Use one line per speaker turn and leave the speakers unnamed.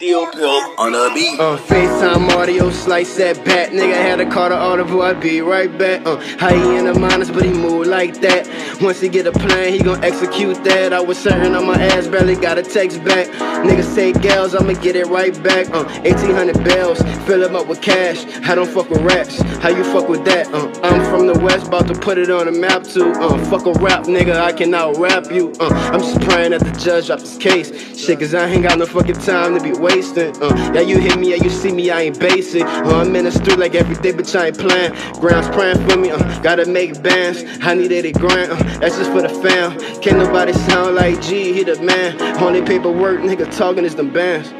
Steel Pill on a beat.
FaceTime audio, slice that bat. Nigga had a call to audible, I'd be right back. How he in the minus, but he move like that. Once he get a plan, he gon' execute that. I was certain on my ass, barely got a text back. Niggas say gals, I'ma get it right back. 1800 bells, fill them up with cash. I don't fuck with raps, how you fuck with that? I'm from the west, bout to put it on the map too. Fuck a rap, nigga, I can out rap you. I'm just praying that the judge drop this case. Shit, cause I ain't got no fucking time to be wasting. Yeah, you hit me, yeah, you see me, I ain't basic. I'm in the street like every day, bitch, I ain't playing. Ground's praying for me, gotta make bands. I need 80 grand, that's just for the fam. Can't nobody sound like G, he the man. Only paperwork, nigga, talking is them bands.